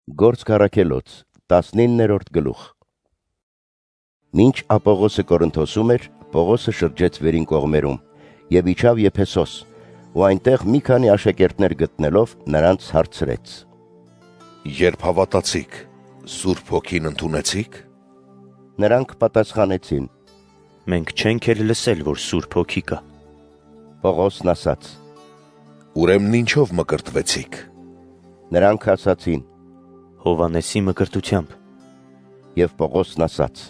Գործք Առաքելոց 19-րդ գլուխ։ Մինչ Ապողոսը Կորինթոսում էր, Պողոսը շրջեց վերին կողմերում եւ իջավ Եփեսոս, ու այնտեղ մի քանի աշակերտներ գտնելով նրանց հարցրեց. Երբ հավատացիք, Սուրբ Հոգին ընդունեցիք? Նրանք պատասխանեցին. Մենք չենք էլ լսել, որ Սուրբ Հոգի կա։ Պողոսն ասաց. Ուրեմն ինչով մկրտվեցիք? Նրանք ասացին. Հովանեսի մկրտությամբ։ Եվ Պողոսն ասաց.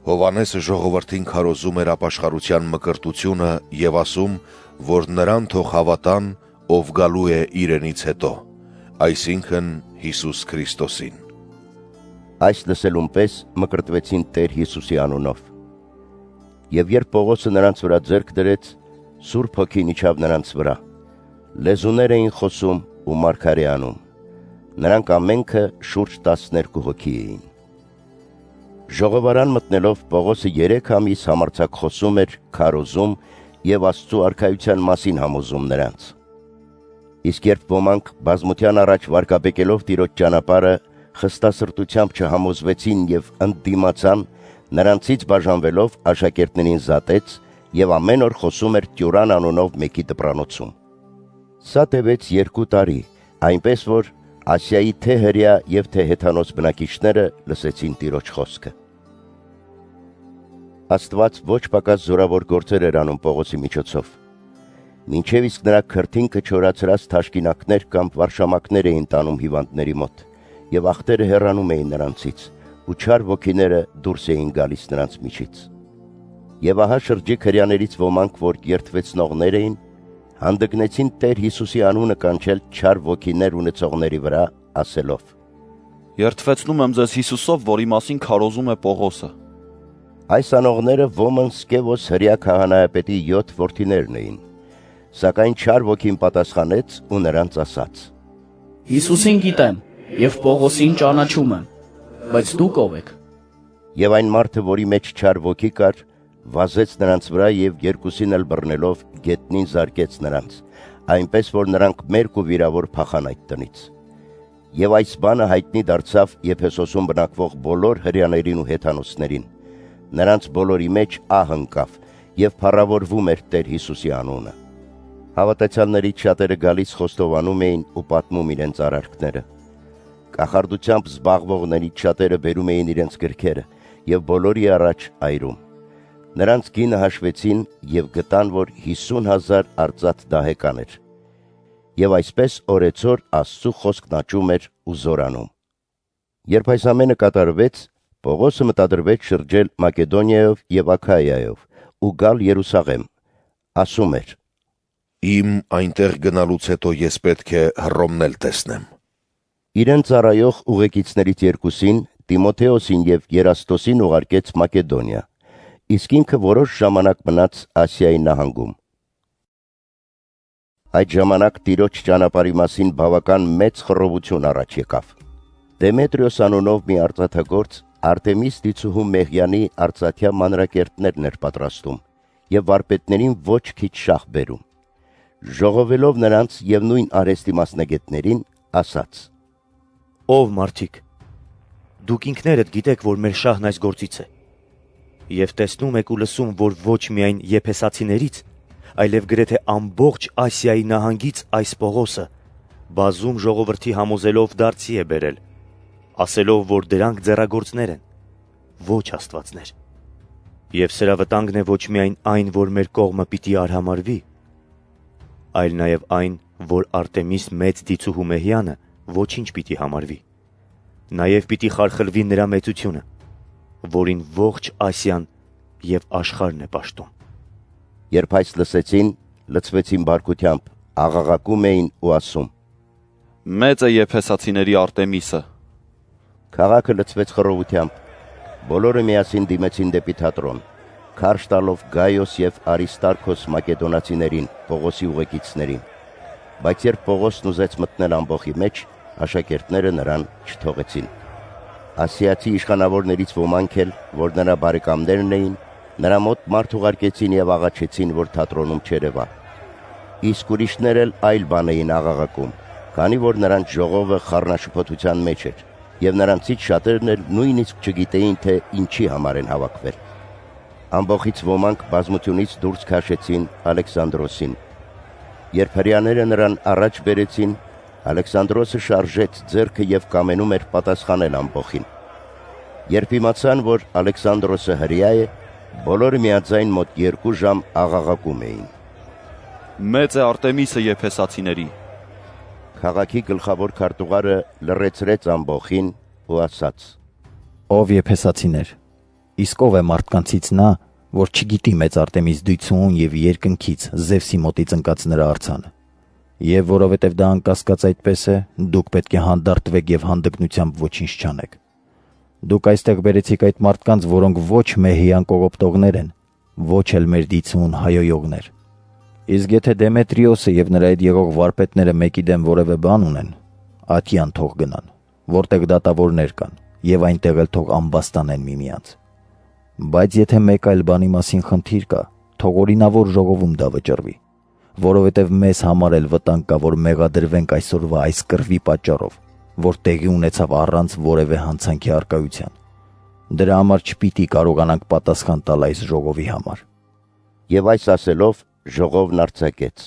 Հովանեսը ժողովրդին քարոզում էր ապաշխարության մկրտությունը եւ ասում, որ նրան թող հավատան, ով գալու է իրենից հետո, այսինքն Հիսուս Քրիստոսին։ Այս լսելուն պես մկրտվեցին Տեր Հիսուսի անունով։ Եվ երբ Պողոսը նրանց վրա ձեռք դրեց, Սուրբ Հոգին իջավ նրանց վրա, լեզուներ էին խոսում ու մարգարե անում։ Նրանք ամենքը շուրջ 12 հոգի էին։ Ժողովարան մտնելով Պողոսը 3 ամիս համարձակ խոսում էր, քարոզում եւ Աստծու արքայության մասին համոզում նրանց։ Իսկ երբ ոմանք բազմության առաջ վարկաբեկելով Տիրոջ ճանապարհը խստասրտությամբ չհամոզվեցին եւ ընդդիմացան, նրանցից բաժանվելով աշակերտներին զատեց եւ ամեն օր խոսում էր Տյուրան անունով մեկի դպրանոցում։ Սա տևեց 2 տարի, այնպես որ Ասիայի թե հրեա եւ թե հեթանոց բնակիչները լսեցին Տիրոջ խոսքը։ Աստված ոչ պակաս զորավոր գործեր էր անում Պողոսի միջոցով։ Մինչև իսկ նրա քրտինքը չորացրած թաշկինակներ կամ վարշամակներ էին տանում հիվանդների մոտ, եւ ախտերը հեռանում էին նրանցից, ու չար ոգիները դուրս էին գալիս նրանց միջից։ Եվ ահա շրջիկ հրեաներից ոմանք, որ երդվեցնողներ էին, հանդգնեցին Տեր Հիսուսի անունը կանչել չար ոգիներ ունեցողների վրա, ասելով. Երդվեցնում եմ ձեզ Հիսուսով, որի մասին քարոզում է Պողոսը։ Այս անողները ոմն Սկևոս հրեա քահանայապետի 7 որդիներն էին, սակայն չար ոգին պատասխանեց ու նրանց ասաց. Հիսուսին գիտեմ եւ Պողոսին ճանաչում եմ, բայց դուք ով եք։ Եվ այն մարդը, որի մեջ չար ոգի կար, վազեց նրանց վրա եւ երկուսին էլ բռնելով գետնին զարկեց նրանց, այնպես որ նրանք մերկ ու վիրավոր փախան այդ տնից։ Եվ այս բանը հայտնի դարձավ Եփեսոսում բնակվող բոլոր հրեաներին ու հեթանոսներին։ Նրանց բոլորի մեջ ահ ընկավ եւ փառավորվում էր Տեր Հիսուսի անունը։ Հավատացյալներից շատերը գալիս խոստովանում էին ու պատմում իրենց արարքները։ Կախարդությամբ զբաղվողներից շատերը բերում էին իրենց գրքերը եւ բոլորի առաջ այրում։ Նրանց գինը հաշվեցին եւ գտան, որ 50,000 արծաթ դահեկան էր։ Եվ այսպես օրեցօր Աստծու խոսքն աճում էր ու զորանում։ Երբ այս ամենը կատարվեց, Պողոսը մտադրվեց շրջել Մակեդոնիայով եւ Աքայայով ու գալ Երուսաղեմ։ Ասում էր. Իմ այնտեղ գնալուց հետո ես պետք է Հռոմն էլ տեսնեմ։ Իրեն ծառայող ուղեկիցներից երկուսին, Տիմոթեոսին եւ Երաստոսին ուղարկեց Մակեդոնիա, իսկ ինքը որոշ ժամանակ մնաց Ասիայի նահանգում։ Այդ ժամանակ Տիրոջ ճանապարհի մասին բավական մեծ խռովություն առաջ եկավ։ Դեմետրիոս անունով մի արծաթագործ Արտեմիս դիցուհու Մեղյանի արծաթյա մանրակերտներն էր պատրաստում եւ վարպետներին ոչ քիչ շահ բերում։ Ժողովելով նրանց եւ նույն արհեստի մասնագետներին, ասաց. Ով մարդիկ, դուք ինքներդ գիտեք, որ մեր շահն այս գործից է։ Եվ տեսնում եք ու լսում, որ ոչ միայն եփեսացիներից, այլև գրեթե ամբողջ Ասիայի նահանգից այս Պողոսը բազում ժողովրդի համոզելով դարձի է բերել, ասելով, որ դրանք ձեռագործներ են, ոչ աստվածներ։ Եվ սրա վտանգն է ոչ միայն այն, որ մեր կողմը պիտի արհամարվի, այլ նաև այն, որ Արտեմիս մեծ դիցուհու Մեհյանը ոչինչ պիտի համարվի։ Նաև պիտի խարխլվի նրա մեծությունը, որին ողջ Ասիան եւ աշխարհն է պաշտում։ Երբ այս լսեցին, լցվեցին բարկությամբ, աղաղակում էին ու ասում. Մեծ է եփեսացիների Արտեմիսը։ Քաղաքը լցվեց խռովությամբ։ Բոլորը միասին դիմեցին դեպի թատրոն, քարշ տալով Գայոս եւ Արիստարքոս մակեդոնացիներին, Պողոսի ուղեկիցներին։ Բայց երբ Պողոսն ուզեց մտնել ամբոխի մեջ, աշակերտները նրան չթողեցին։ Ասիացի իշխանավորներից ոմանք էլ, որ նրա բարեկամներն էին, նրա մոտ մարդ ուղարկեցին եւ աղաչեցին, որ թատրոնում չերևա։ Իսկ ուրիշներ էլ այլ բան էին աղաղակում, քանի որ նրանց ժողովը խառնաշփոթության մեջ էր, եւ նրանցից շատերն էլ նույնիսկ չգիտեին, թե ինչի համար են հավաքվել։ Ամբողից ոմանք բազմությունից դուրս քաշեցին Ալեքսանդրոսին։ Երբ հրեաները նրան առաջ բերեցին, Ալեքսանդրոսը շարժեց ձեռքը եւ կամենում էր պատասխանել ամբողին։ Երբ իմացան, որ Ալեքսանդրոսը հրեա է, բոլորը միաձայն մոտ 2 ժամ աղաղակում էին. Մեծ է Արտեմիսը եփեսացիների։ Քաղաքի գլխավոր քարտուղարը լռեցրեց ամբողին ու ասաց. Ով եփեսացիներ, իսկ ով է մարդկանցից նա, որ չգիտի մեծ Արտեմիս դույցուն եւ երկնքից Զևսի մոտից ընկած նրա արձանը։ Եվ որովհետև դա անկասկած այդպես է, դուք պետք է հանդարտվեք եւ հանդգնությամբ ոչինչ չանեք։ Դուք այստեղ բերեցիք այդ մարդկանց, որոնք ոչ մեհյան կողոպտողներ են, ոչ էլ մեր դիցուն հայոյողներ։ Իսկ եթե Դեմետրիոսը եւ նրա հետ եղող վարպետները մեկի դեմ որևէ բան ունեն, Աթյան թող գնան, որտեղ դատավորներ կան, եւ այնտեղ էլ թող ամբաստանեն միմյանց։ Բայց եթե մեկ այլ բանի մասին խնդիր կա, թող օրինավոր ժողովում դա վճռվի, որովհետև մեզ համար էլ վտանգ կա, որ մեղադրվենք այսօրվա այս կռվի պատճառով, որ տեղի ունեցավ առանց որևէ հանցանքի առկայության։ Դրա համար չպիտի կարողանանք պատասխան տալ այս ժողովի համար։ Եվ այս ասելով ժողովն արձակեց։